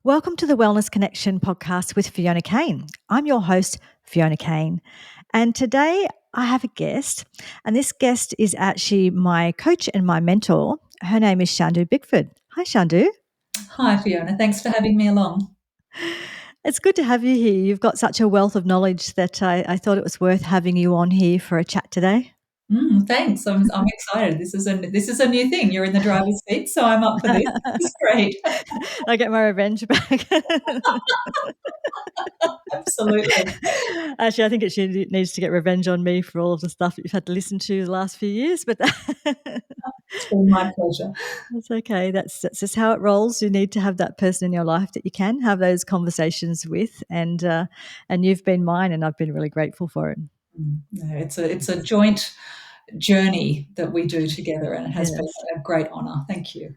Welcome to the Wellness Connection podcast with Fiona Kane. I'm your host, Fiona Kane. And today I have a guest, and this guest is actually my coach and my mentor. Her name is Chandu Bickford. Hi, Chandu. Hi, Fiona. Thanks for having me along. It's good to have you here. You've got such a wealth of knowledge that I thought it was worth having you on here for a chat today. Thanks. I'm excited. This is a new thing. You're in the driver's seat, so I'm up for this. It's great. I get my revenge back. Absolutely. Actually, I think it needs to get revenge on me for all of the stuff that you've had to listen to the last few years, but It's been my pleasure. that's okay. That's just how it rolls. You need to have that person in your life that you can have those conversations with, and you've been mine, and I've been really grateful for it. No, it's a joint journey that we do together, and it has been Yes. a great honour. Thank you.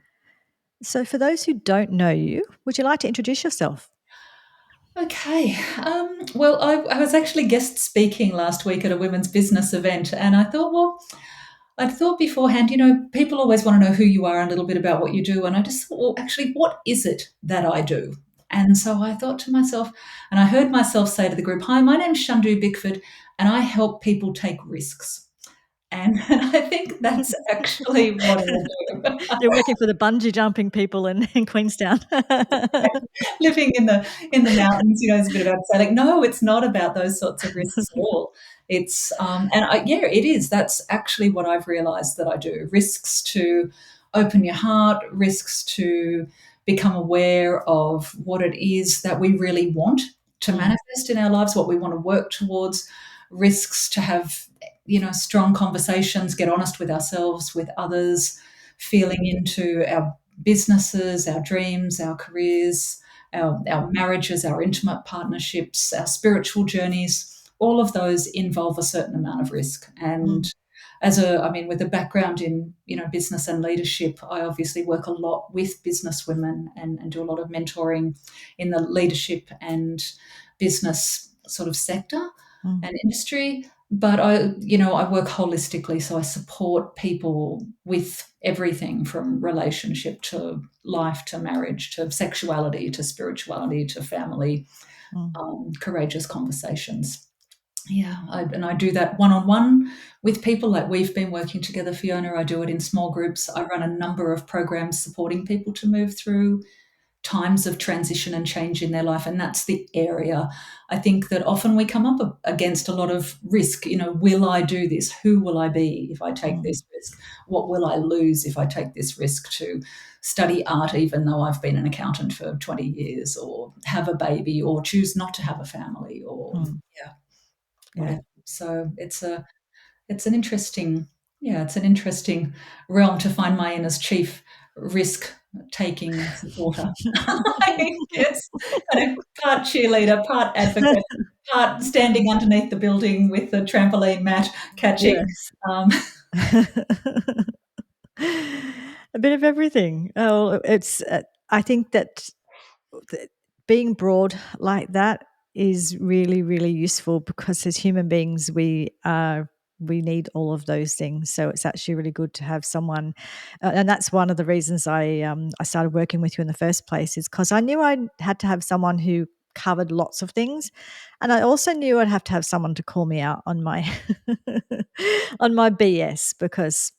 So, for those who don't know you, would you like to introduce yourself? Okay. Well, I was actually guest speaking last week at a women's business event, and I thought beforehand, people always want to know who you are and a little bit about what you do. And I just thought, well, actually, what is it that I do? And so I thought to myself, and I heard myself say to the group, "Hi, my name's Chandu Bickford, and I help people take risks." And I think that's actually what I do. You're working for the bungee jumping people in Queenstown. Living in the mountains, it's a bit about sailing. No, it's not about those sorts of risks at all. It's yeah, it is. That's actually what I've realised that I do. Risks to open your heart, risks to become aware of what it is that we really want to manifest in our lives, what we want to work towards, risks to have, strong conversations, get honest with ourselves, with others, feeling into our businesses, our dreams, our careers, our marriages, our intimate partnerships, our spiritual journeys. All of those involve a certain amount of risk. And with a background in business and leadership, I obviously work a lot with business women and do a lot of mentoring in the leadership and business sort of sector and industry. But I work holistically, so I support people with everything from relationship to life to marriage to sexuality to spirituality to family, courageous conversations. Yeah, I do that one-on-one with people. Like we've been working together, Fiona. I do it in small groups. I run a number of programs supporting people to move through times of transition and change in their life. And that's the area I think that often we come up against a lot of risk. Will I do this? Who will I be if I take this risk? What will I lose if I take this risk to study art, even though I've been an accountant for 20 years, or have a baby, or choose not to have a family, or yeah, Yeah. whatever. So it's an interesting realm to find my in as chief risk taking supporter. Yes, kind of part cheerleader, part advocate, part standing underneath the building with the trampoline mat catching. Yes. Um, A bit of everything. Oh, I think that th- being broad like that is really, really useful because as human beings, we need all of those things. So it's actually really good to have someone, and that's one of the reasons I started working with you in the first place is because I knew I had to have someone who covered lots of things, and I also knew I'd have to have someone to call me out on my on my BS because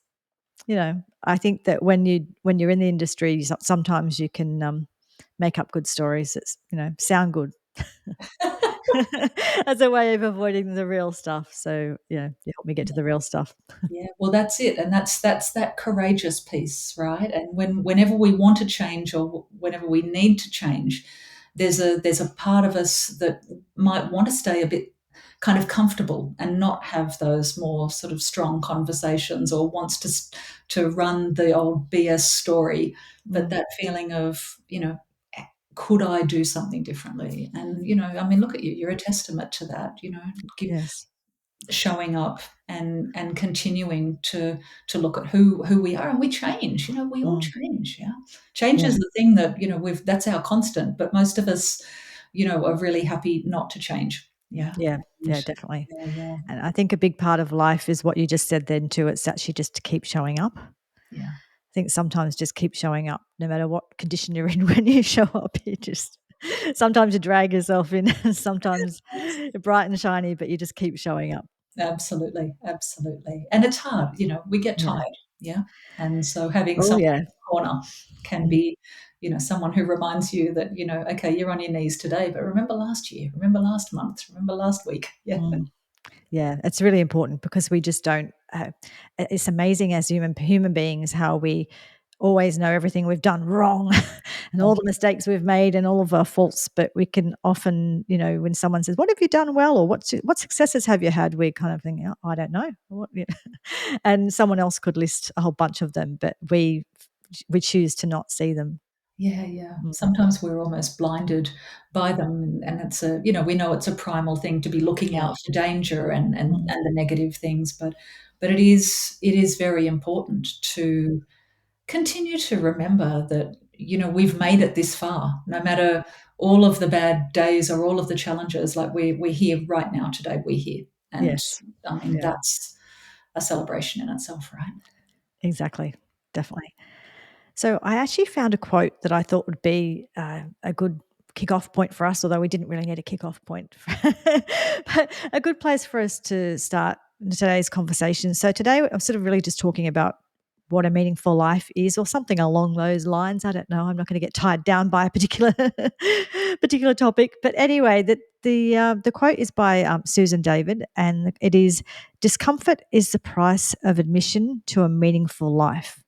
I think that when you're in the industry, sometimes you can make up good stories that sound good as a way of avoiding the real stuff. So you help me get to the real stuff. yeah, well, that's it, and that's that courageous piece, right? And whenever we want to change or whenever we need to change, there's a part of us that might want to stay a bit kind of comfortable and not have those more sort of strong conversations, or wants to run the old BS story. But that feeling of, could I do something differently? And look at you, you're a testament to that. Give, Yes. showing up and continuing to look at who we are, and we change. We all Mm. change. Yeah, change Yeah. is the thing that that's our constant, but most of us are really happy not to change. Yeah. Yeah. And Yeah. Definitely. yeah, And I think a big part of life is what you just said then too. It's actually just to keep showing up. yeah, think sometimes just keep showing up no matter what condition you're in. When you show up, you just sometimes you drag yourself in, and sometimes you're bright and shiny, but you just keep showing up. Absolutely, absolutely. And it's hard, we get Yeah. tired, yeah? And so having Oh, someone yeah. in the corner can Mm, be, someone who reminds you that, "Okay, you're on your knees today, but remember last year, remember last month, remember last week." Yeah. mm. Yeah, it's really important because we just don't. It's amazing as human beings how we always know everything we've done wrong and all the mistakes we've made and all of our faults. But we can often, when someone says, "What have you done well?" or "What successes have you had?" we kind of think, "Oh, I don't know," and someone else could list a whole bunch of them, but we choose to not see them. Yeah, yeah. Mm, Sometimes we're almost blinded by them, and it's we know it's a primal thing to be looking yeah. out for danger Mm, and the negative things, but it is very important to continue to remember that, we've made it this far. No matter all of the bad days or all of the challenges, like we're here right now today, we're here. And yes. I mean, Yeah. that's a celebration in itself, right? Exactly. Definitely. So I actually found a quote that I thought would be a good kick-off point for us, although we didn't really need a kick-off point, but a good place for us to start today's conversation. So today I'm sort of really just talking about what a meaningful life is, or something along those lines. I don't know. I'm not going to get tied down by a particular particular topic, but anyway, the quote is by Susan David, and it is: "Discomfort is the price of admission to a meaningful life."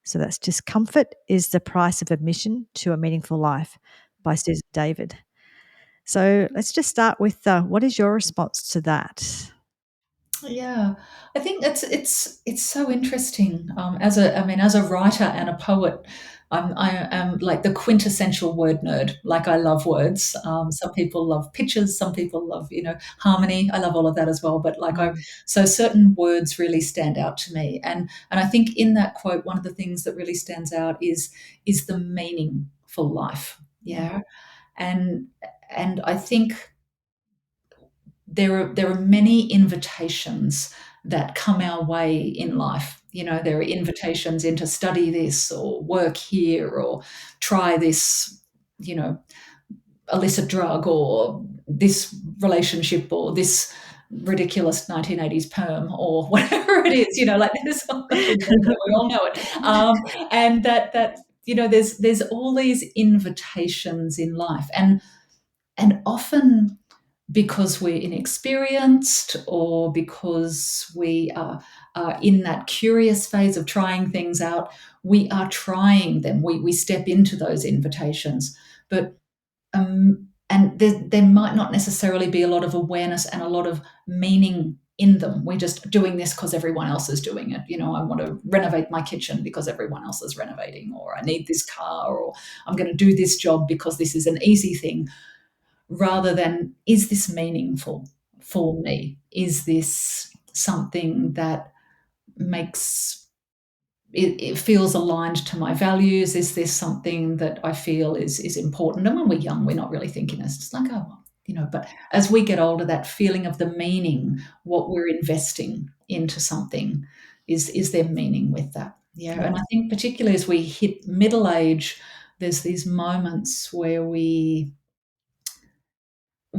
So that's "Discomfort is the price of admission to a meaningful life" by Susan David. So let's just start with what is your response to that? Yeah, I think it's so interesting. As a writer and a poet, I am like the quintessential word nerd. Like I love words. Some people love pictures. Some people love harmony. I love all of that as well. But Mm, so certain words really stand out to me. And I think in that quote, one of the things that really stands out is the meaningful life. mm, Yeah, and and I think there are many invitations that come our way in life. There are invitations into study this or work here or try this, you know, illicit drug or this relationship or this ridiculous 1980s perm or whatever it is. Like this we all know it. And there's all these invitations in life, and often because we're inexperienced or because we are in that curious phase of trying things out, we are trying them. We step into those invitations. But and there might not necessarily be a lot of awareness and a lot of meaning in them. We're just doing this because everyone else is doing it. I want to renovate my kitchen because everyone else is renovating, or I need this car, or I'm going to do this job because this is an easy thing, rather than, is this meaningful for me? Is this something that makes it feels aligned to my values? Is this something that I feel is important? And when we're young, we're not really thinking this. It's like, oh, well, but as we get older, that feeling of the meaning, what we're investing into something, is there meaning with that? Yeah. And I yes. think particularly as we hit middle age, there's these moments where we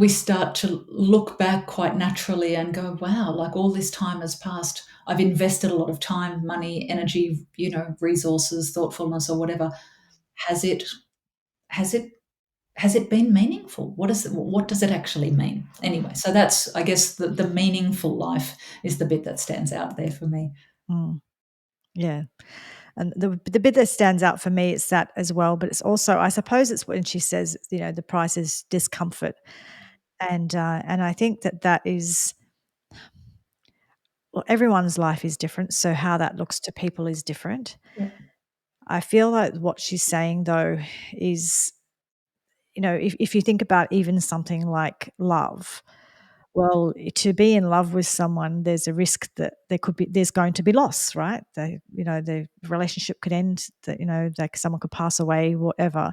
start to look back quite naturally and go, wow, like all this time has passed. I've invested a lot of time, money, energy, resources, thoughtfulness, or whatever. Has it, has it, has it been meaningful? What does it actually mean? Anyway, so that's, I guess, the meaningful life is the bit that stands out there for me. Mm, yeah. And the bit that stands out for me is that as well, but it's also, I suppose, it's when she says, the price is discomfort, and I think that is, well, everyone's life is different, so how that looks to people is different. Yeah. I feel like what she's saying though is, if you think about even something like love, well, to be in love with someone, there's a risk that there's going to be loss, right? The relationship could end, that, like someone could pass away, whatever.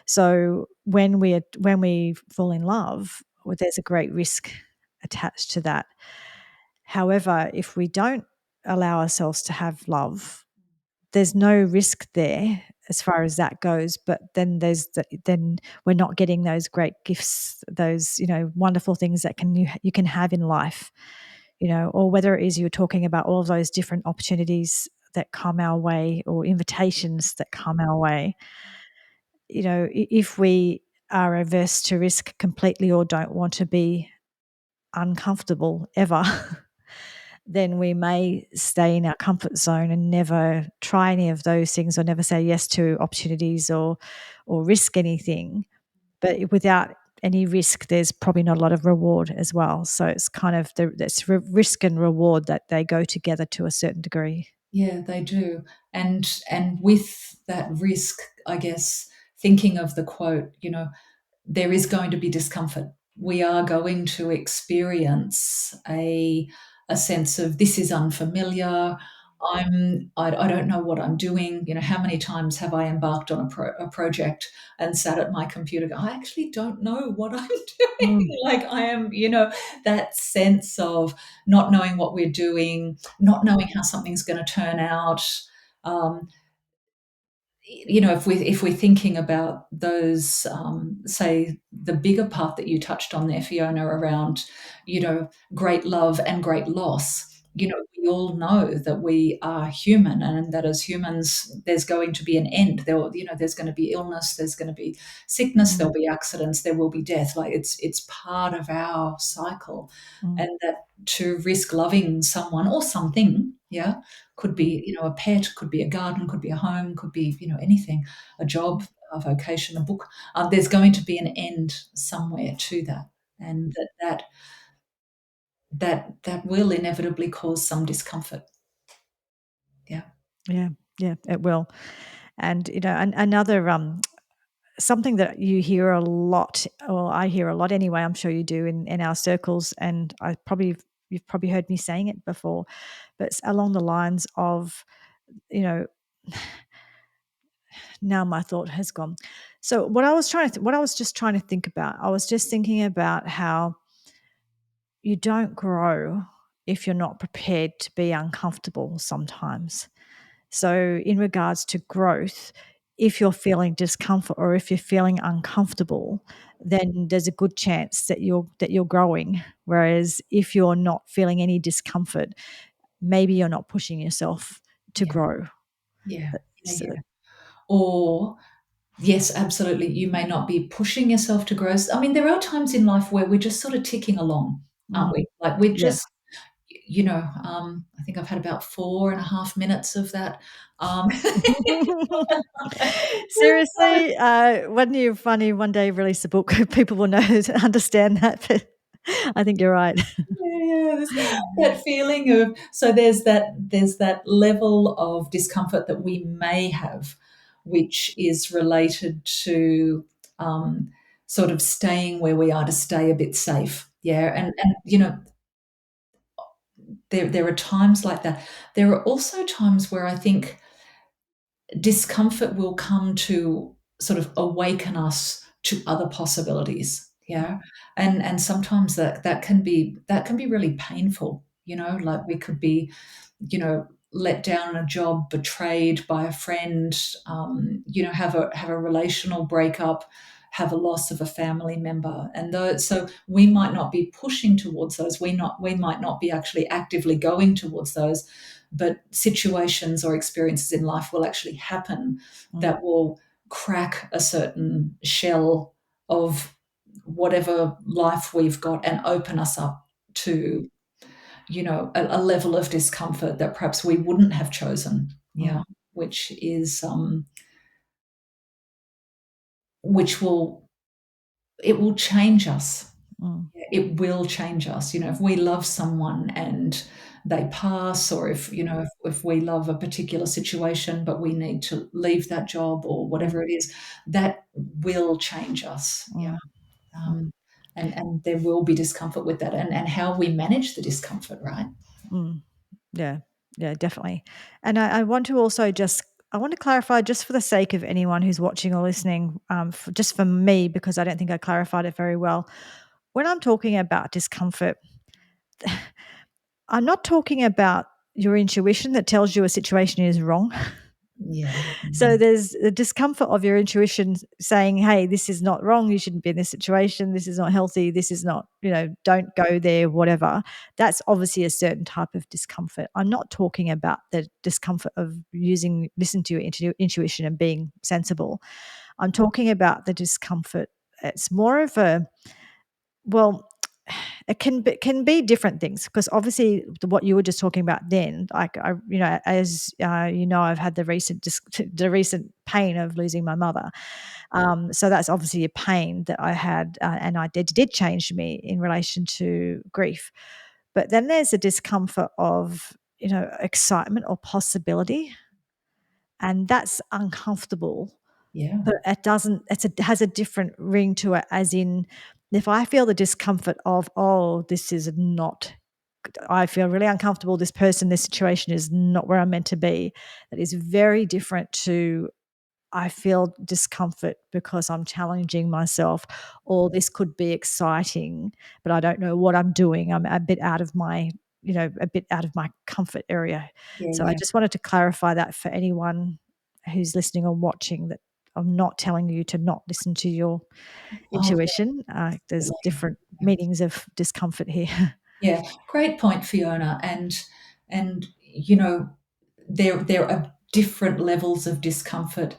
So when we fall in love, well, there's a great risk attached to that. However, if we don't allow ourselves to have love, there's no risk there as far as that goes, but then we're not getting those great gifts, those, wonderful things that you can have in life, or whether it is you're talking about all of those different opportunities that come our way or invitations that come our way. If we are averse to risk completely or don't want to be uncomfortable ever, then we may stay in our comfort zone and never try any of those things, or never say yes to opportunities, or risk anything. But without any risk, there's probably not a lot of reward as well. So it's kind of that's risk and reward, that they go together to a certain degree. Yeah, they do. And with that risk, I guess, thinking of the quote, there is going to be discomfort. We are going to experience a sense of this is unfamiliar. I don't know what I'm doing. How many times have I embarked on a project and sat at my computer go, I actually don't know what I'm doing. Mm, Like I am, that sense of not knowing what we're doing, not knowing how something's going to turn out. Um, if we're thinking about those, say, the bigger part that you touched on there, Fiona, around, great love and great loss. We all know that we are human, and that as humans, there's going to be an end. There's going to be illness, there's going to be sickness, mm, there'll be accidents, there will be death. Like it's part of our cycle, mm, and that to risk loving someone or something, yeah, could mm, be, a pet, could be a garden, could be a home, could be, anything, a job, a vocation, a book. There's going to be an end somewhere to that, and that will inevitably cause some discomfort. Yeah. yeah, yeah, it will. And another something that you hear a lot, or I hear a lot anyway, I'm sure you do in our circles, and you've probably heard me saying it before, but it's along the lines of, you know, now my thought has gone. So what I was just trying to think about, I was just thinking about how you don't grow if you're not prepared to be uncomfortable sometimes. So, in regards to growth, if you're feeling discomfort or if you're feeling uncomfortable, then there's a good chance that you're growing. Whereas if you're not feeling any discomfort, maybe you're not pushing yourself to Yeah. grow. Yeah. Yeah. So, Yeah. Or yes, absolutely. You may not be pushing yourself to grow. I mean, there are times in life where we're just sort of ticking along, aren't mm, we? Like we're yeah. just, I think I've had about 4.5 minutes of that. Um, Seriously, when you finally one day release a book, people will know to understand that. But I think you're right. Yeah, there's that feeling of, so there's that level of discomfort that we may have, which is related to, um, sort of staying where we are to stay a bit safe. Yeah, and there are times like that. There are also times where I think discomfort will come to sort of awaken us to other possibilities. Yeah, and sometimes that can be really painful. Like we could be, let down in a job, betrayed by a friend, have a relational breakup, have a loss of a family member, and so we might not be pushing towards those. We might not be actually actively going towards those, but situations or experiences in life will actually happen Mm, that will crack a certain shell of whatever life we've got and open us up to, a level of discomfort that perhaps we wouldn't have chosen. mm, Yeah, which is, which will it will change us. mm, It will change us. If we love someone and they pass, or if we love a particular situation but we need to leave that job or mm, whatever it is, that will change us. Yeah. mm, mm, Um, and there will be discomfort with that, and how we manage the discomfort, right? mm. Yeah, yeah, definitely. And I want to also I want to clarify, just for the sake of anyone who's watching or listening, just for me, because I don't think I clarified it very well. When I'm talking about discomfort, I'm not talking about your intuition that tells you a situation is wrong. Yeah. So Mhm. there's the discomfort of your intuition saying, hey, this is not wrong. You shouldn't be in this situation. This is not healthy. This is not, don't go there, whatever. That's obviously a certain type of discomfort. I'm not talking about the discomfort of listen to your intuition and being sensible. I'm talking about the discomfort. It's more of a, well, it can be different things because obviously what you were just talking about then, like as I've had the recent pain of losing my mother. So that's obviously a pain that I had, and I did change me in relation to grief. But then there's a discomfort of excitement or possibility, and that's uncomfortable, Yeah. but it has a different ring to it, as in, if I feel the discomfort of, "Oh, this is not I feel really uncomfortable, this situation is not where I'm meant to be," that is very different to, I feel discomfort because I'm challenging myself, or this could be exciting, but I don't know what I'm doing. I'm a bit out of my comfort area. Yeah, So I yeah. just wanted to clarify that for anyone who's listening or watching, that I'm not telling you to not listen to your Oh, intuition. There's definitely. different meanings of discomfort here. Yeah, great point, Fiona. And there are different levels of discomfort,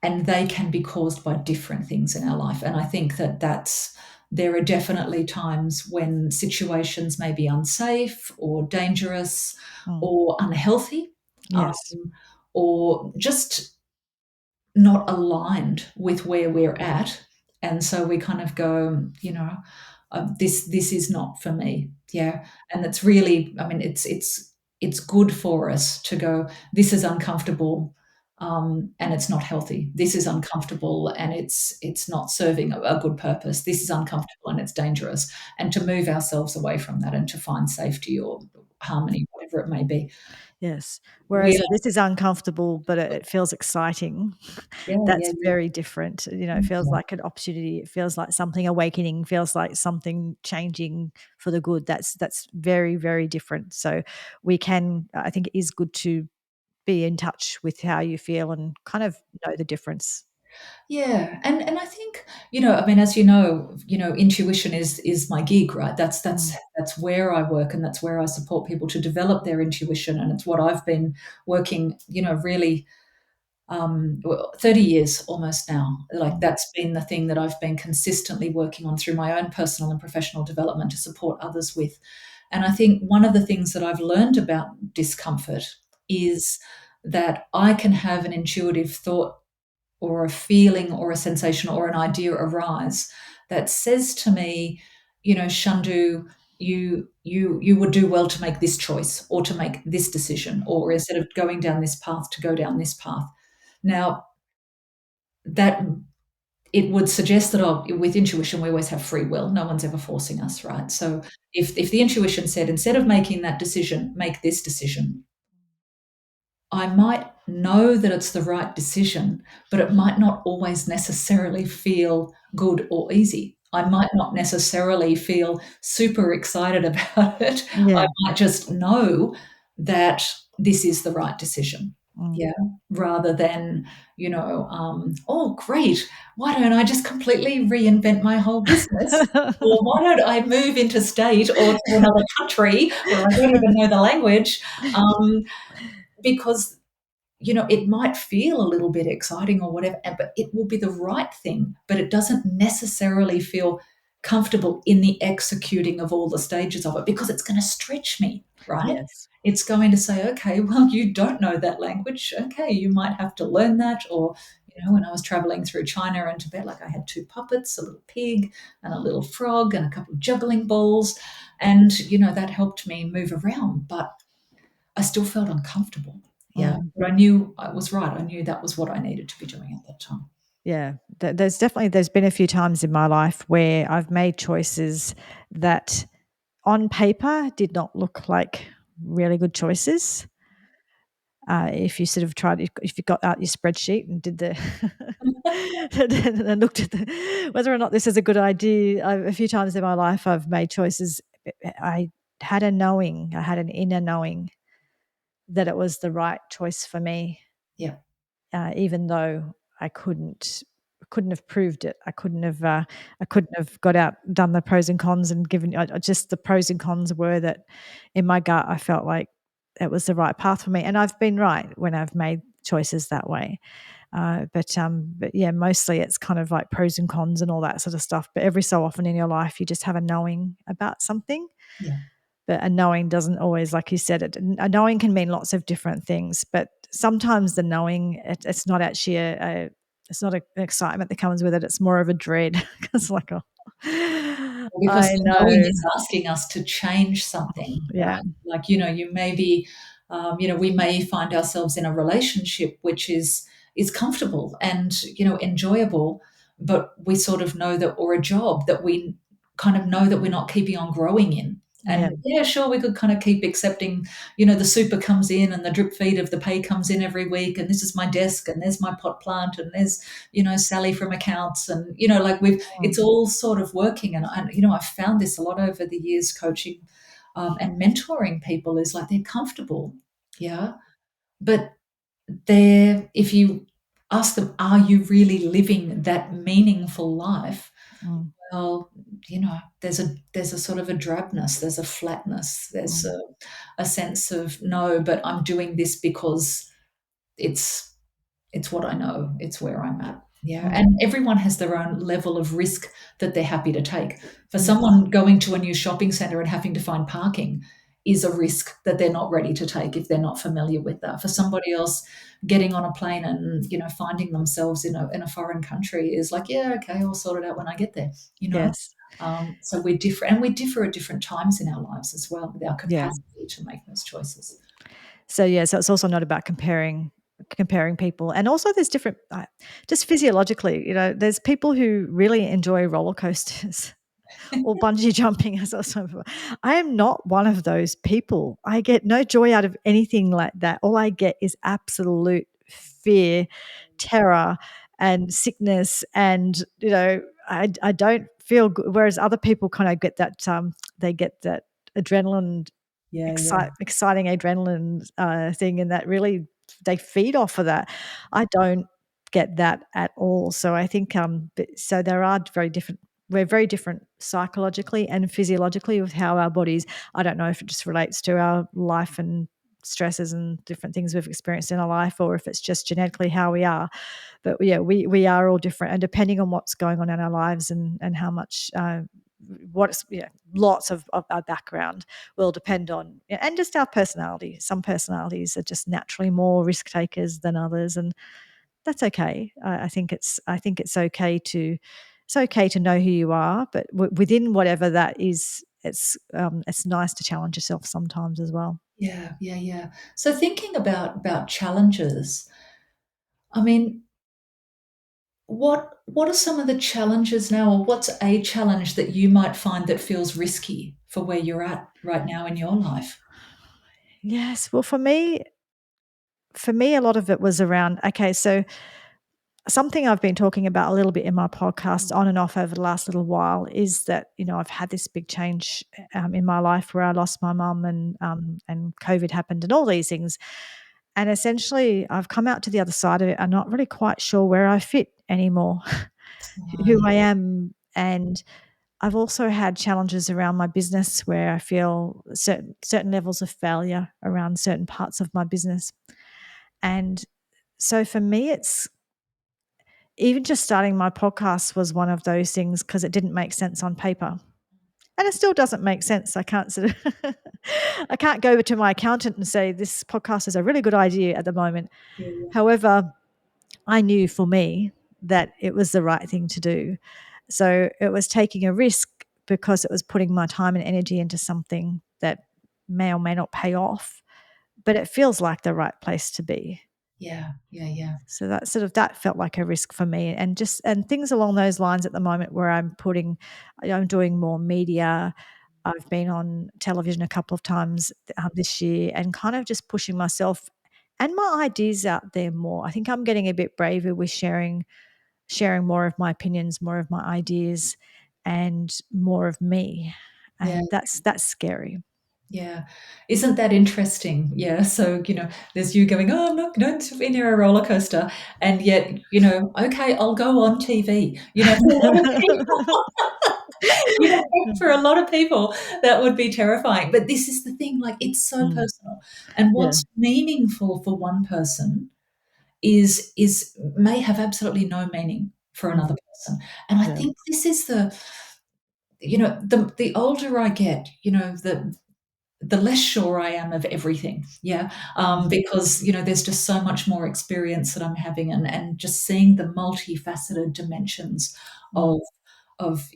and they can be caused by different things in our life. And I think that there are definitely times when situations may be unsafe or dangerous Mm, or unhealthy, yes. um, or just not aligned with where we're at. And so we kind of go, this is not for me. Yeah. And it's really, I mean, it's good for us to go, this is uncomfortable, and it's not healthy. This is uncomfortable and it's not serving a good purpose. This is uncomfortable and it's dangerous. And to move ourselves away from that and to find safety or harmony, whatever it may be. Yes. We Whereas this is uncomfortable, but it feels exciting. Yeah, yeah, That's yeah. very different. It feels Yeah. like an opportunity. It feels like something awakening, feels like something changing for the good. That's very, very different. So I think it is good to be in touch with how you feel and kind of know the difference. Yeah, and I think, I mean, as intuition is my gig, right? That's Mm, that's where I work and that's where I support people to develop their intuition, and it's what I've been working, really 30 years almost now. Like mm, that's been the thing that I've been consistently working on through my own personal and professional development to support others with. And I think one of the things that I've learned about discomfort is that I can have an intuitive thought or a feeling or a sensation or an idea arise that says to me, Shandu, you would do well to make this choice or to make this decision, or instead of going down this path, to go down this path. Now, that it would suggest that, with intuition, we always have free will. No one's ever forcing us, right? So if the intuition said, instead of making that decision, make this decision, I might know that it's the right decision, but it might not always necessarily feel good or easy. I might not necessarily feel super excited about it. I yeah. might just know that this is the right decision. Mm. Yeah. Rather than, oh, great. Why don't I just completely reinvent my whole business? Or why don't I move interstate or to another country where I don't even know the language? Um, because it might feel a little bit exciting or whatever, but it will be the right thing, but it doesn't necessarily feel comfortable in the executing of all the stages of it because it's going to stretch me, right? Yes. It's going to say, okay, well, you don't know that language. Okay, you might have to learn that. Or, when I was traveling through China and Tibet, like I had two puppets, a little pig and a little frog and a couple of juggling balls. And, that helped me move around. But I still felt uncomfortable. Yeah. Mm. But I knew I was right. I knew that was what I needed to be doing at that time. Yeah, there's been a few times in my life where I've made choices that on paper did not look like really good choices. If you sort of if you got out your spreadsheet and did the and looked at whether or not this is a good idea. A few times in my life, I've made choices. I I had an inner knowing that it was the right choice for me. Yeah. even though I couldn't have proved it. I couldn't have got out, done the pros and cons, and given just the pros and cons were that in my gut I felt like it was the right path for me, and I've been right when I've made choices that way. But yeah, mostly it's kind of like pros and cons and all that sort of stuff. But every so often in your life, you just have a knowing about something. Yeah. But a knowing doesn't always, like you said, a knowing can mean lots of different things. But sometimes the knowing, it's not actually it's not an excitement that comes with it. It's more of a dread. It's like, oh, Because I the knowing know, is asking us to change something, yeah, right? Like, you may be, we may find ourselves in a relationship which is comfortable and enjoyable, but we sort of know that, or a job that we kind of know that we're not keeping on growing in. yeah, And yeah, sure, we could kind of keep accepting, the super comes in and the drip feed of the pay comes in every week, and this is my desk, and there's my pot plant, and there's Sally from accounts, and like mm, it's all sort of working. And I've found this a lot over the years coaching and mentoring people, is like they're comfortable, yeah, but if you ask them, are you really living that meaningful life? mm, Well, there's a sort of a drabness, there's a flatness, there's mm, a sense of, no, but I'm doing this because it's it's what I know, it's where I'm at. Yeah. mm, And everyone has their own level of risk that they're happy to take. For yes, someone going to a new shopping center and having to find parking is a risk that they're not ready to take if they're not familiar with that. For somebody else, getting on a plane and finding themselves in a foreign country is like, yeah, okay, I'll sort it out when I get there. You know, yes, so we're different, and we differ at different times in our lives as well, with our yeah. capacity to make those choices. So yeah, so it's also not about comparing people, and also there's different, just physiologically, there's people who really enjoy roller coasters or bungee jumping, as I was talking about. I am not one of those people. I get no joy out of anything like that. All I get is absolute fear, terror, and sickness, and I don't feel good. Whereas other people kind of get that, they get that adrenaline, Yeah, yeah, exciting adrenaline thing, and that really they feed off of that. I don't get that at all. So I think so there are very different. We're very different psychologically and physiologically with how our bodies. I don't know if it just relates to our life and stresses and different things we've experienced in our life, or if it's just genetically how we are. But yeah, we are all different, and depending on what's going on in our lives, and how much what's lots of our background will depend on, and just our personality. Some personalities are just naturally more risk takers than others, and that's okay. I think it's okay to know who you are, but within whatever that is, it's nice to challenge yourself sometimes as well. yeah, yeah, yeah. So thinking about challenges, I mean, what are some of the challenges now, or what's a challenge that you might find that feels risky for where you're at right now in your life? Yes, well, for me, a lot of it was around. Okay, so something I've been talking about a little bit in my podcast on and off over the last little while is that I've had this big change in my life where I lost my mum, and COVID happened and all these things, and essentially I've come out to the other side of it. I'm not really quite sure where I fit anymore, Oh, who yeah, I am, and I've also had challenges around my business where I feel certain levels of failure around certain parts of my business, and so for me, it's even just starting my podcast was one of those things because it didn't make sense on paper. And it still doesn't make sense. I can't sort of I can't go to my accountant and say this podcast is a really good idea at the moment. yeah, yeah, However, I knew for me that it was the right thing to do. So it was taking a risk because it was putting my time and energy into something that may or may not pay off, but it feels like the right place to be. yeah, yeah, yeah, So that felt like a risk for me, and things along those lines at the moment where I'm doing more media. I've been on television a couple of times this year, and kind of just pushing myself and my ideas out there more. I think I'm getting a bit braver with sharing more of my opinions, more of my ideas, and more of me, yeah. and that's scary. Yeah. Isn't that interesting? Yeah. So, there's you going, oh, I'm not going to be near a roller coaster. And yet, okay, I'll go on TV. For a lot of people, for a lot of people, that would be terrifying. But this is the thing, like, it's so Mm, personal. And yeah. what's meaningful for one person is may have absolutely no meaning for Mm, another person. And I yeah. think this is the older I get, the less sure I am of everything. Yeah. Mm, Because, there's just so much more experience that I'm having, and just seeing the multifaceted dimensions mm, of,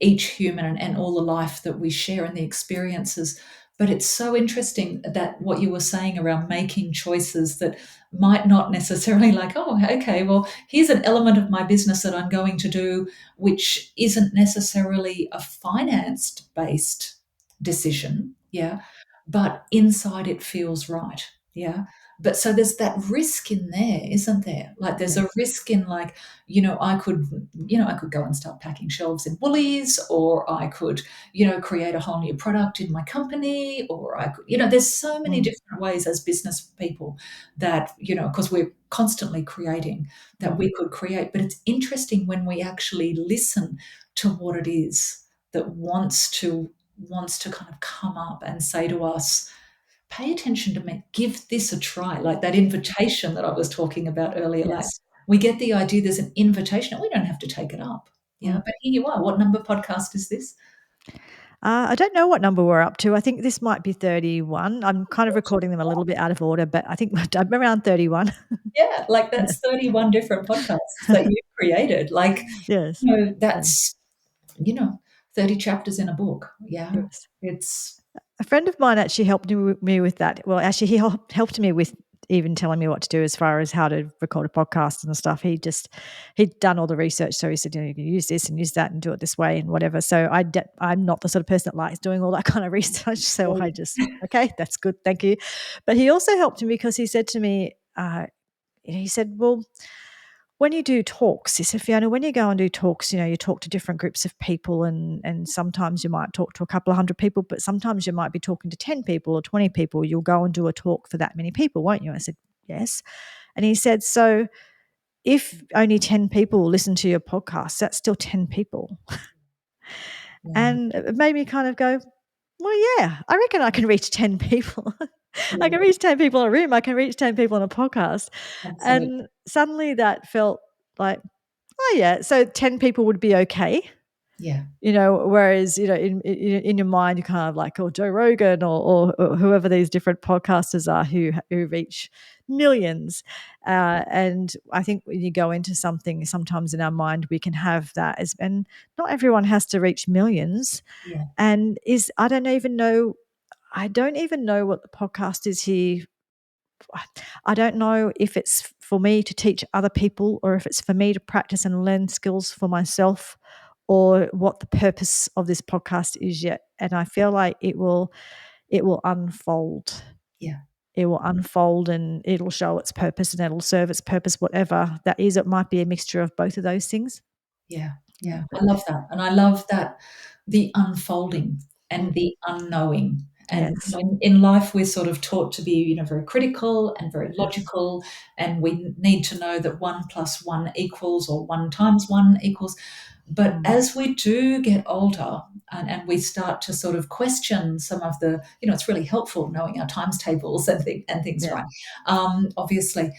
each human, and all the life that we share and the experiences. But it's so interesting that what you were saying around making choices that might not necessarily, like, oh, okay, well, here's an element of my business that I'm going to do, which isn't necessarily a financed based decision. Yeah. But inside it feels right. Yeah. But so there's that risk in there, isn't there? Like, there's a yes. risk in, like, I could go and start packing shelves in Woolies, or I could, create a whole new product in my company, or I could, there's so many Mm, different ways as business people that, because we're constantly creating, that mm, we could create. But it's interesting when we actually listen to what it is that wants to kind of come up and say to us, pay attention to me, give this a try. Like that invitation that I was talking about earlier, like, yes. we get the idea there's an invitation and we don't have to take it up. Yeah. Mm. But here you are. What number podcast is this? I don't know what number we're up to. I think this might be 31. I'm kind of recording them a little bit out of order, but I think I'm around 31. Yeah, like Yeah. that's 31 different podcasts that you've created. Like, Yes. Yeah. that's, you know, 30 chapters in a book. Yeah. Yes. It's, A friend of mine actually helped me with that. Well, actually, he helped me with even telling me what to do as far as how to record a podcast and stuff. He'd done all the research, so he said, you can use this and use that and do it this way and whatever. So I'm not the sort of person that likes doing all that kind of research. So I just okay, that's good, thank you. But he also helped me because he said to me, he said, well, when you do talks, he said, Fiona, when you go and do talks, you talk to different groups of people, and sometimes you might talk to a couple of hundred people, but sometimes you might be talking to 10 people or 20 people. You'll go and do a talk for that many people, won't you? I said, yes. And he said, so if only 10 people listen to your podcast, that's still 10 people. yeah, And it made me kind of go, well, yeah, I reckon I can reach 10 people. I yeah, can reach 10 people in a room. I can reach 10 people on a podcast. absolutely. And suddenly that felt like, oh, yeah, so 10 people would be okay. Yeah, Whereas, in your mind, you're kind of like, oh, Joe Rogan or whoever these different podcasters are who reach millions. And I think when you go into something, sometimes in our mind, we can have that and not everyone has to reach millions. yeah, And I don't even know what the podcast is here. I don't know if it's for me to teach other people or if it's for me to practice and learn skills for myself or what the purpose of this podcast is yet. And I feel like it will unfold. yeah. It will unfold and it'll show its purpose and it'll serve its purpose, whatever that is. It might be a mixture of both of those things. Yeah, Yeah. yeah. But I love that. And I love that, the unfolding and mm, the unknowing. And yes. in life, we're sort of taught to be, very critical and very Yes. logical. And we need to know that one plus one equals, or one times one equals. But Mm, as we do get older, and we start to sort of question some of the, it's really helpful knowing our times tables and things, yeah. right? Obviously.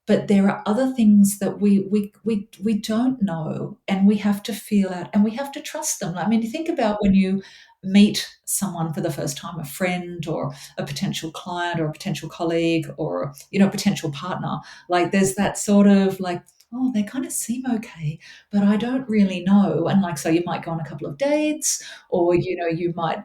But there are other things that we don't know, and we have to feel out, and we have to trust them. I mean, think about when you meet someone for the first time, a friend or a potential client or a potential colleague or, a potential partner. Like, there's that sort of like, oh, they kind of seem okay, but I don't really know. And like, so you might go on a couple of dates, or, you might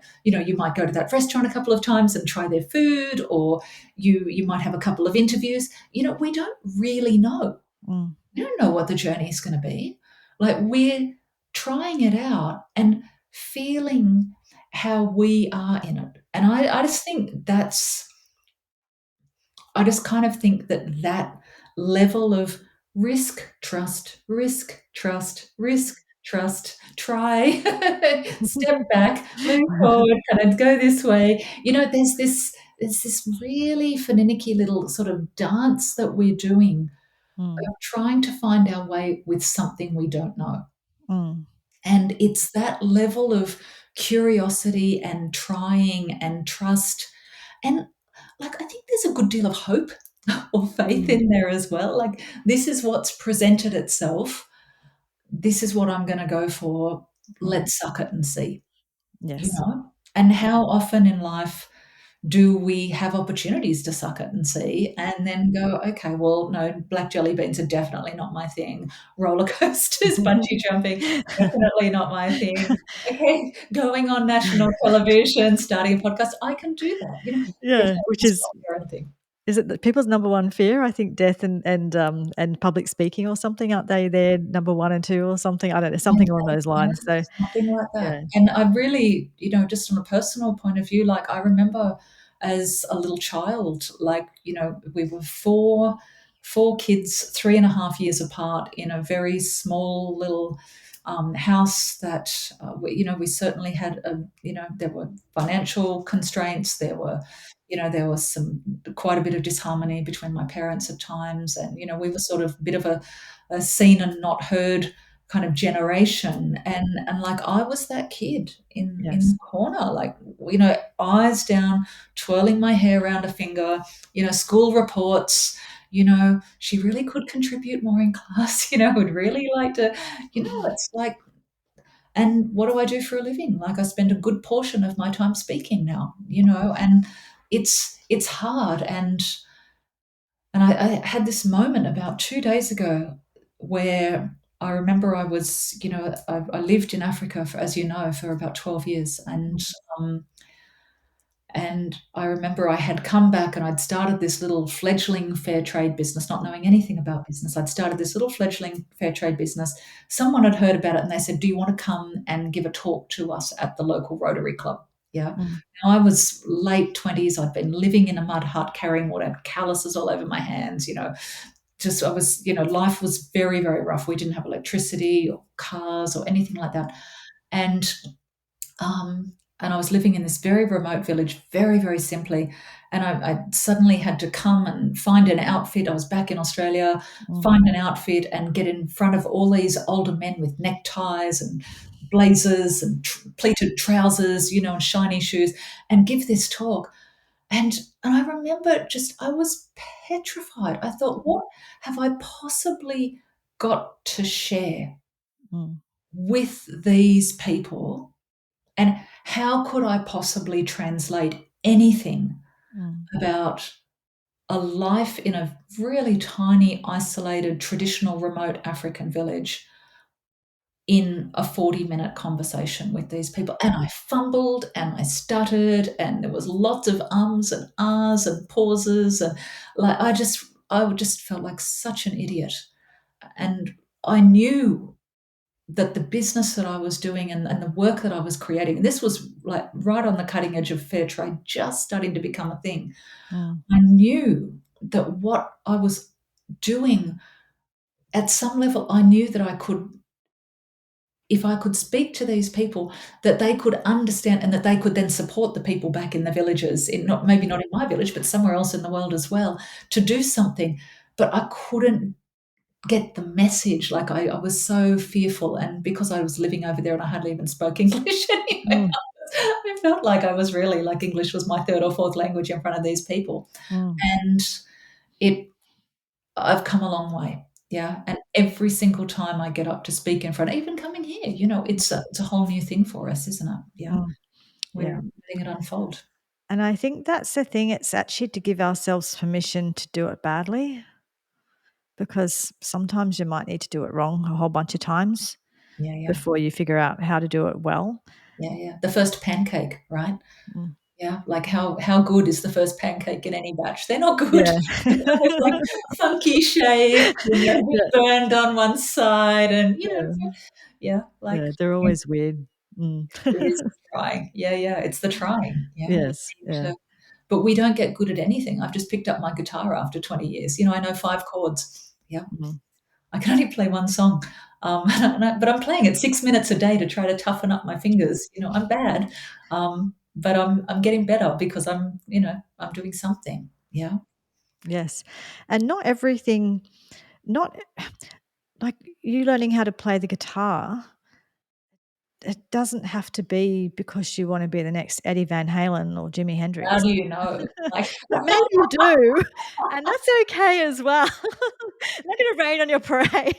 go to that restaurant a couple of times and try their food, or you might have a couple of interviews. We don't really know. Mm, We don't know what the journey is going to be. Like, we're trying it out and feeling how we are in it. And I just kind of think that level of risk, trust, risk, trust, risk. trust, try, step back, move forward, kind of go this way. There's this really finicky little sort of dance that we're doing Mm, of trying to find our way with something we don't know. mm, And it's that level of curiosity and trying and trust. And like, I think there's a good deal of hope or faith mm, in there as well. Like, this is what's presented itself. This is what I'm going to go for. mm. Let's suck it and see, you Yes. know? And how often in life do we have opportunities to suck it and see and then go, okay, well, no, black jelly beans are definitely not my thing. Roller coasters, bungee jumping, definitely not my thing. Okay, going on national television, starting a podcast, I can do that. Yeah, which Everyone's got their own thing. is it that people's number one fear? I think death and public speaking or something, aren't they their number 1 and 2 or something? I don't know, Yeah, something along those yeah, lines. So, something like that. yeah. And I really, just on a personal point of view, like I remember as a little child, like, we were four kids, 3.5 years apart in a very small little house that, we certainly had, there were financial constraints. There was quite a bit of disharmony between my parents at times. And, we were sort of a bit of a seen and not heard kind of generation. And like, I was that kid in Yes. the corner, like, eyes down, twirling my hair around a finger, school reports, she really could contribute more in class, would really like to, it's like, and what do I do for a living? Like, I spend a good portion of my time speaking now, and it's hard. And I had this moment about 2 days ago where I remember I was, I lived in Africa, as you know, for about 12 years. Um, and I remember I had come back and I'd started this little fledgling fair trade business, not knowing anything about business. I'd started this little fledgling fair trade business. Someone had heard about it and they said, "Do you want to come and give a talk to us at the local Rotary Club?" Yeah. Mm, Now, I was late 20s. I'd been living in a mud hut, carrying water, calluses all over my hands, just I was, life was very, very rough. We didn't have electricity or cars or anything like that. And and I was living in this very remote village, very, very simply. And I suddenly had to come and find an outfit. I was back in Australia, mm, find an outfit and get in front of all these older men with neckties and blazers and pleated trousers, and shiny shoes, and give this talk. And I remember I was petrified. I thought, what have I possibly got to share mm, with these people? And how could I possibly translate anything mm, about a life in a really tiny, isolated, traditional, remote African village in a 40-minute conversation with these people? And I fumbled and I stuttered, and there was lots of ums and ahs and pauses. And like, I just felt like such an idiot. And I knew that the business that I was doing and the work that I was creating, and this was like right on the cutting edge of fair trade, just starting to become a thing. mm, I knew that what I was doing, at some level, I knew that if I could speak to these people, that they could understand and that they could then support the people back in the villages, maybe not in my village, but somewhere else in the world as well, to do something. But I couldn't get the message. Like, I was so fearful, and because I was living over there and I hardly even spoke English anyway, mm, I felt like I was really, like, English was my third or fourth language in front of these people. mm, And it I've come a long way. Yeah. And every single time I get up to speak in front, even coming here, it's a whole new thing for us, isn't it? Yeah. mm. We're Yeah. letting it unfold. And I think that's the thing, it's actually to give ourselves permission to do it badly, because sometimes you might need to do it wrong a whole bunch of times Yeah, yeah. before you figure out how to do it well. Yeah, yeah. The first pancake, right? Mm. Yeah, like, how good is the first pancake in any batch? They're not good. Yeah. They're kind of like funky shaped and they're a bit Yeah, burned on one side, and yeah, yeah, like, yeah, they're always weird. Mm. it is the trying. Yeah, yeah, it's the trying. Yeah, we Yes, need yeah. to, but we don't get good at anything. I've just picked up my guitar after 20 years. I know 5 chords. Yeah, Mm, I can only play one song. But I'm playing it 6 minutes a day to try to toughen up my fingers. I'm bad, but I'm getting better because I'm doing something. Yeah, Yes. And not everything, not like you learning how to play the guitar, it doesn't have to be because you want to be the next Eddie Van Halen or Jimi how Hendrix. do you know? Like, But maybe you do, and that's okay as well. Not gonna rain on your parade.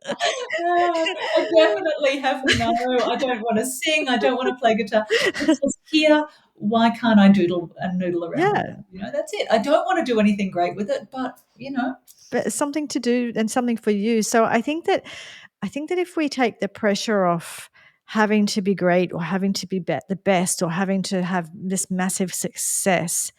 I definitely have no. I don't want to sing. I don't want to play guitar. It's just here. Why can't I doodle and noodle around with Yeah, it? That's it. I don't want to do anything great with it, but but it's something to do and something for you. So I think that if we take the pressure off having to be great or having to be the best or having to have this massive success,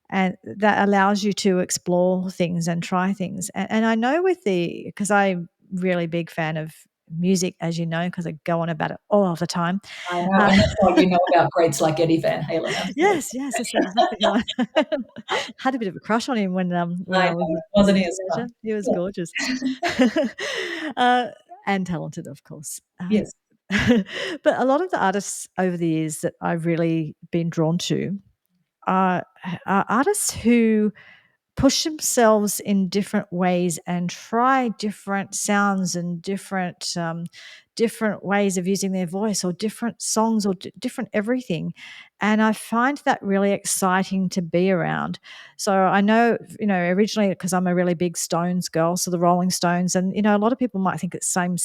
and that allows you to explore things and try things. And I know because I'm really big fan of music, as you know, because I go on about it all the time. I know, Uh, and that's why about greats like Eddie Van Halen. Absolutely, yes, yes, that's exactly right. Had a bit of a crush on him when I I was know. a Wasn't he a star? teenager. He was Yeah. gorgeous. uh, and talented, of course. Yes. But a lot of the artists over the years that I've really been drawn to are, are artists who push themselves in different ways and try different sounds and different ways of using their voice or different songs or different everything. And I find that really exciting to be around. So I know, originally, because I'm a really big Stones girl, so the Rolling Stones, and a lot of people might think it's same,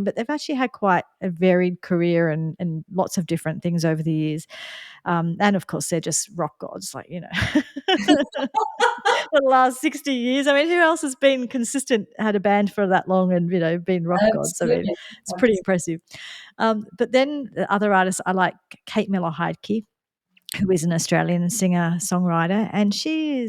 but they've actually had quite a varied career and lots of different things over the years. And of course, they're just rock gods, like, for the last 60 years. I mean, who else has been consistent, had a band for that long and, been rock gods? I mean, Absolutely. it's pretty Absolutely. impressive. But then the other artists, I like Kate Miller-Heidke, who is an Australian singer-songwriter, and she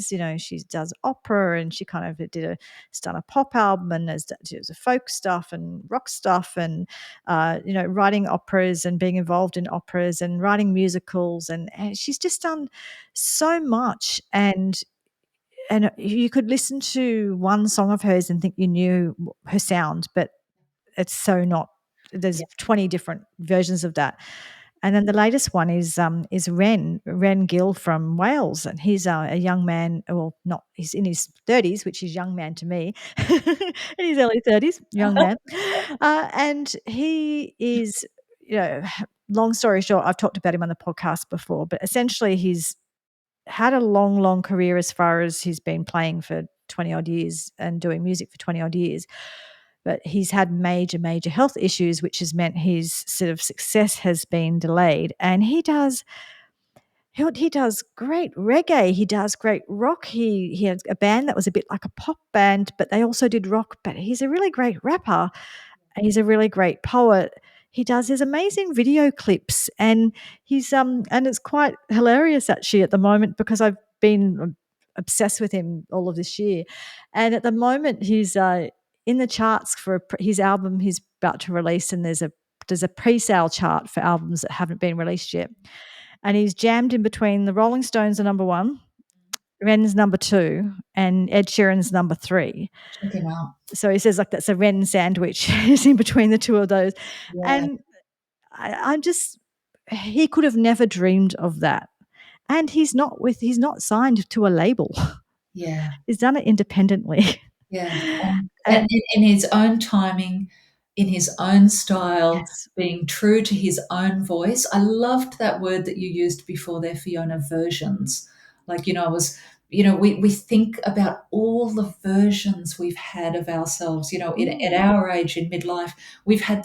does opera, and she kind of has done a pop album, and she does a folk stuff and rock stuff, and writing operas and being involved in operas and writing musicals, and she's just done so much. And you could listen to one song of hers and think you knew her sound, but it's so not. There's Yeah. 20 different versions of that. And then the latest one is Ren Gill from Wales, and he's a young man. Well, not he's in his 30s, which is young man to me, in his early 30s, young man, and he is. Long story short, I've talked about him on the podcast before, but essentially he's had a long, long career as far as he's been playing for 20 odd years and doing music for 20 odd years. But he's had major, major health issues, which has meant his sort of success has been delayed. And he does great reggae. He does great rock. He has a band that was a bit like a pop band, but they also did rock. But he's a really great rapper. He's a really great poet. He does his amazing video clips, and and it's quite hilarious actually at the moment because I've been obsessed with him all of this year, and at the moment he's in the charts for his album he's about to release, and there's a pre-sale chart for albums that haven't been released yet, and he's jammed in between the Rolling Stones are number one, Ren's number two, and Ed Sheeran's number three. Check him out. So he says like that's a Ren sandwich is in between the two of those. Yeah. And I'm just he could have never dreamed of that. And he's not signed to a label. Yeah. He's done it independently. Yeah, and And in his own timing, in his own style, yes. being true to his own voice. I loved that word that you used before there, Fiona, versions. Like, I was, we think about all the versions we've had of ourselves, at Mm, our age in midlife, we had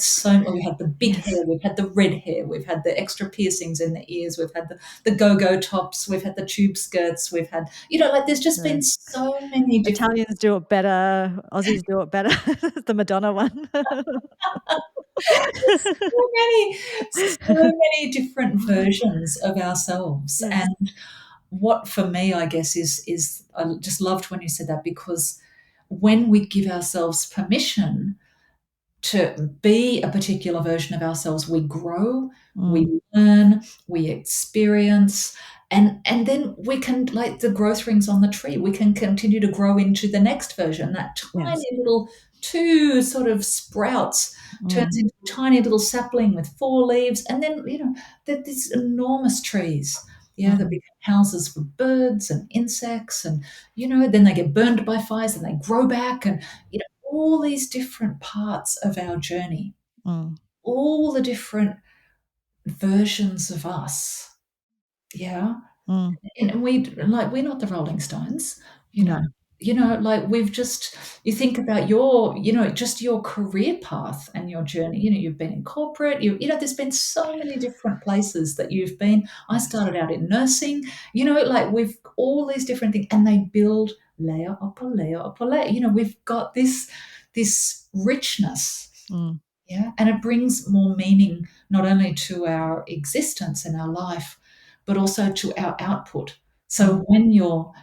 the big yes. hair, we've had the red hair, we've had the extra piercings in the ears, we've had the go-go tops, we've had the tube skirts, we've had, like there's just No. been so many different. Italians do it better. Aussies do it better. The Madonna one. So many, so many different versions of ourselves. Yes. And what for me, I guess, is I just loved when you said that, because when we give ourselves permission to be a particular version of ourselves, we grow, Mm, we learn, we experience, and then we can, like the growth rings on the tree, we can continue to grow into the next version, that tiny yes. little two sort of sprouts turns Mm, into a tiny little sapling with four leaves, and then they're these enormous trees. Yeah, that mm, become houses for birds and insects, and then they get burned by fires and they grow back, and all these different parts of our journey, mm, all the different versions of us. Yeah, mm. and we're not the Rolling Stones, you know. No. Like we've just you think about just your career path and your journey. You've been in corporate, there's been so many different places that you've been. I Yes. started out in nursing, like we've all these different things, and they build layer upon layer upon layer. We've got this richness. Mm, Yeah. And it brings more meaning not only to our existence and our life, but also to our output. mm, So when you're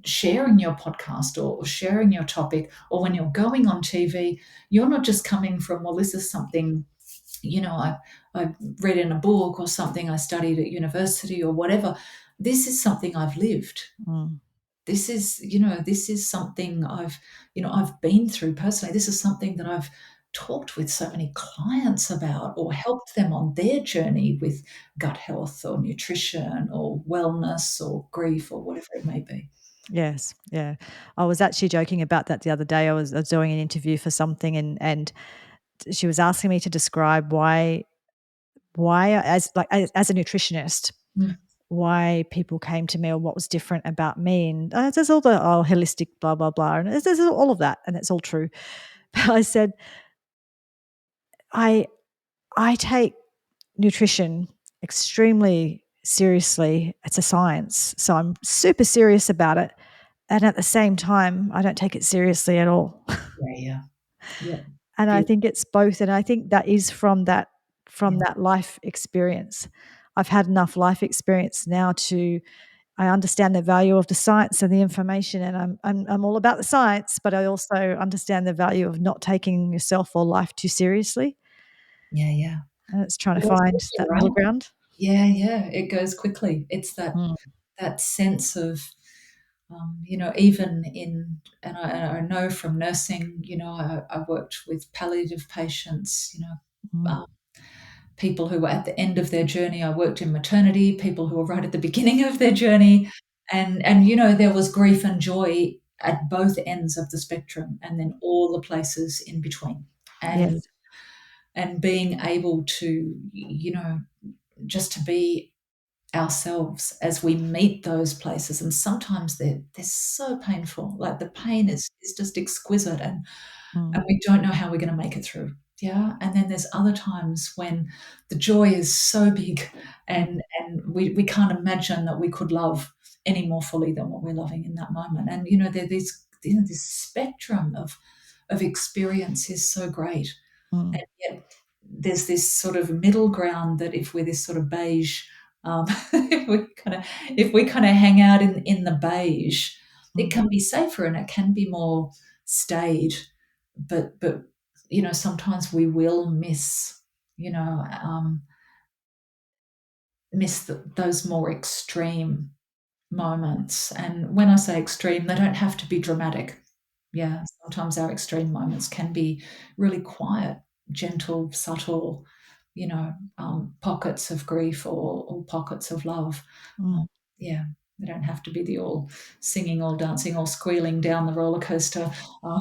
sharing your podcast or sharing your topic, or when you're going on TV, you're not just coming from, well, this is something, I read in a book, or something I studied at university, or whatever. This is something I've lived. mm, This is something I've been through personally. This is something that I've talked with so many clients about, or helped them on their journey with gut health or nutrition or wellness or grief or whatever it may be. yes, yeah. I was actually joking about that the other day. I was doing an interview for something, and she was asking me to describe why as a nutritionist, Mm. why people came to me or what was different about me, and, there's all the, "Oh, holistic blah, blah, blah," and there's all of that, and it's all true. But I said, "I I take nutrition extremely seriously. It's a science, so I'm super serious about it, and at the same time, I don't take it seriously at all." Yeah, yeah, yeah, And I beautiful. think it's both, and I think that is Yeah, from that life experience. I've had enough life experience now to I understand the value of the science and the information, and I'm all about the science, but I also understand the value of not taking yourself or life too seriously, yeah, yeah. and it's trying to Well, find especially that middle around. ground. Yeah, yeah, it goes quickly. It's Mm, that sense of even and I know from nursing, I worked with palliative patients, mm, um, people who were at the end of their journey. I worked in maternity, people who were right at the beginning of their journey, and there was grief and joy at both ends of the spectrum, and then all the places in between, and yes. being able to just to be ourselves as we meet those places. And sometimes they're so painful, like the pain is just exquisite, and Mm, we don't know how we're going to make it through. Yeah. And then there's other times when the joy is so big, mm, and we can't imagine that we could love any more fully than what we're loving in that moment. And this spectrum of experience is so great. mm, And yet there's this sort of middle ground, that if we're this sort of beige, if we kind of hang out in the beige, it mm, can be safer and it can be more staid. But sometimes we will you know miss those more extreme moments. And when I say extreme, they don't have to be dramatic. Yeah, sometimes our extreme moments can be really quiet, gentle, subtle, pockets of grief, or pockets of love. mm. Yeah, they don't have to be the all singing, all dancing, all squealing down the roller coaster. Um,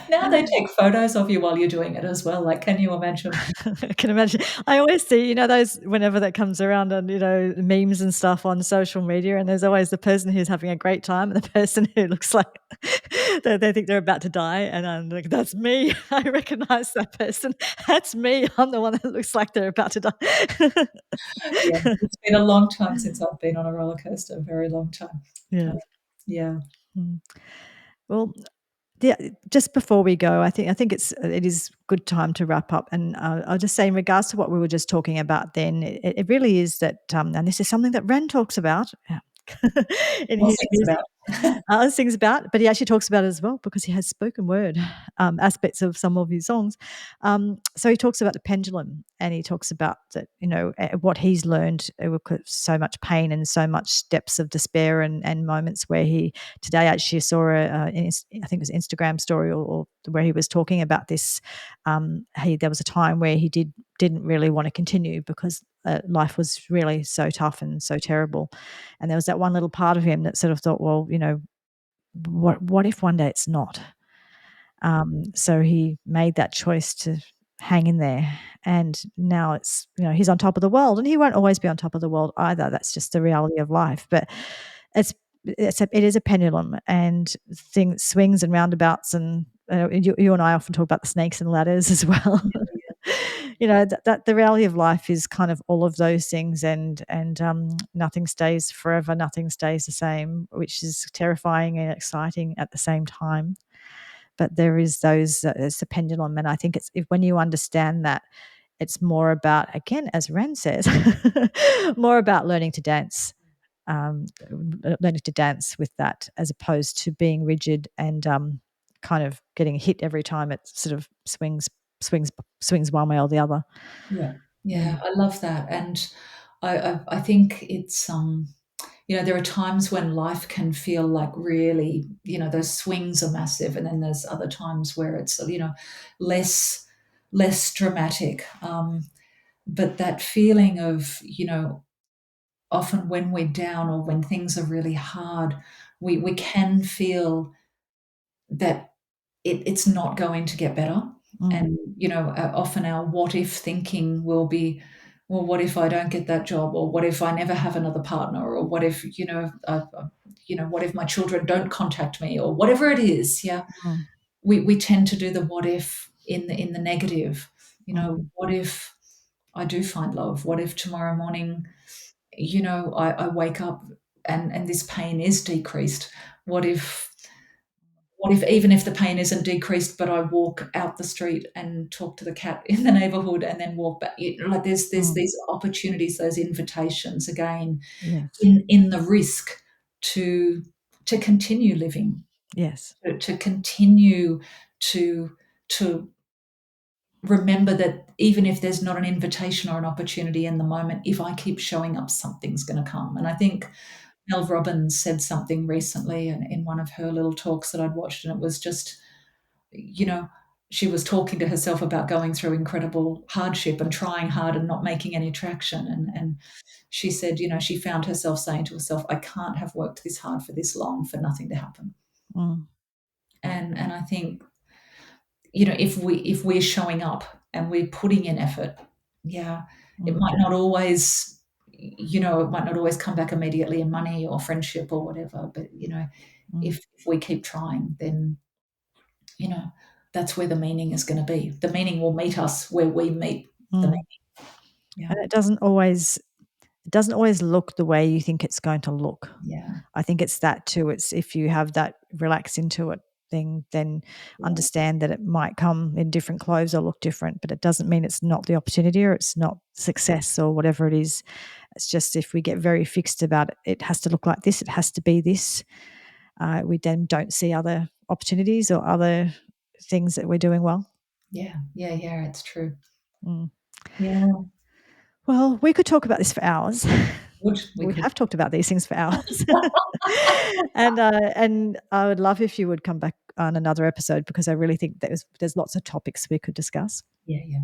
now they take photos of you while you're doing it as well. Like, can you imagine? I can imagine. I always see, those whenever that comes around on, memes and stuff on social media, and there's always the person who's having a great time and the person who looks like they think they're about to die, and I'm like, "That's me. I recognize that person. That's me. I'm the one that looks like they're about to die." Yeah, it's been a long time since I've been on a roller coaster, a very long time. Yeah. Yeah. Mm. Well, yeah, just before we go, I think it is good time to wrap up, and I'll just say in regards to what we were just talking about. Then it really is that, and this is something that Ren talks about. in What's his it music. about? Sings about, but he actually talks about it as well because he has spoken word aspects of some of his songs. So he talks about the pendulum, and he talks about that, what he's learned with so much pain and so much depths of despair, and moments where he today actually saw I think it was an Instagram story, or where he was talking about this. There was a time where he didn't really want to continue because life was really so tough and so terrible, and there was that one little part of him that sort of thought, well, what if one day it's not? So he made that choice to hang in there, and now it's, he's on top of the world, and he won't always be on top of the world either. That's just the reality of life. But it's it is a pendulum, and things swings and roundabouts, and you and I often talk about the snakes and ladders as well. That the reality of life is kind of all of those things, and nothing stays forever, nothing stays the same, which is terrifying and exciting at the same time. But there is it's a pendulum, and I think when you understand that, it's more about, again, as Ren says, more about um, learning to dance with that, as opposed to being rigid and kind of getting hit every time it sort of swings swings one way or the other. Yeah, yeah, Mm, I love that, and I think it's there are times when life can feel like really, those swings are massive, and then there's other times where it's less less dramatic. But that feeling of often when we're down or when things are really hard, we can feel that it's not going to get better. mm, And, often our what if thinking will be, well, what if I don't get that job? Or what if I never have another partner? Or what if, what if my children don't contact me? Or whatever it is. Yeah. mm, We tend to do the what if in the negative. mm, What if I do find love? What if tomorrow morning, I wake up and this pain is decreased? What if even if the pain isn't decreased, but I walk out the street and talk to the cat in the neighborhood and then walk back? Like there's mm. these opportunities, those invitations again Yes, in the risk to continue living, yes, to continue to to remember that even if there's not an invitation or an opportunity in the moment, if I keep showing up, something's going to come. And I think Mel Robbins said something recently in one of her little talks that I'd watched, and it was just, you know, she was talking to herself about going through incredible hardship and trying hard and not making any traction. And she said, she found herself saying to herself, I can't have worked this hard for this long for nothing to happen. mm, And I think, if we're showing up and we're putting in effort, yeah, it mm, might not always, it might not always come back immediately in money or friendship or whatever, but mm, if we keep trying, then you know that's where the meaning is going to be. The meaning will meet us where we meet the mm. meaning. Yeah, And it doesn't always look the way you think it's going to look. yeah, I think it's that too. It's if you have that relax into it thing, then yeah, understand that it might come in different clothes or look different, but it doesn't mean it's not the opportunity or it's not success or whatever it is. It's just if we get very fixed about it, it has to look like this, it has to be this. We then don't see other opportunities or other things that we're doing well. yeah, yeah, yeah. It's true. Mm. Yeah, Well, we could talk about this for hours. we We could. have talked about these things for hours. And I would love if you would come back on another episode because I really think there's lots of topics we could discuss. Yeah, yeah.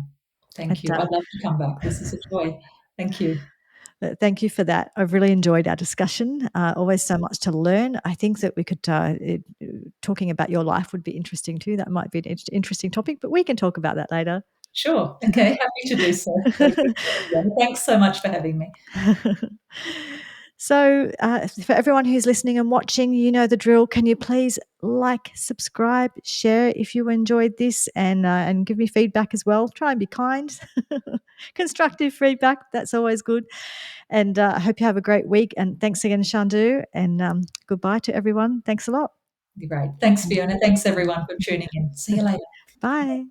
And, Thank you. I'd love to come back. This is a joy. Thank you. thank you for that. I've really enjoyed our discussion. Always so much to learn. I think that we could talking about your life would be interesting too. That might be an interesting topic, but we can talk about that later. Sure. Okay. Happy to do so. Very good. Yeah, thanks so much for having me. So, for everyone who's listening and watching, you know the drill. Can you please like, subscribe, share if you enjoyed this, and give me feedback as well. Try and be kind, constructive feedback. That's always good. And I hope you have a great week. And thanks again, Chandu. And goodbye to everyone. Thanks a lot. Great. Thanks, Fiona. Thanks, everyone, for tuning in. See you later. Bye.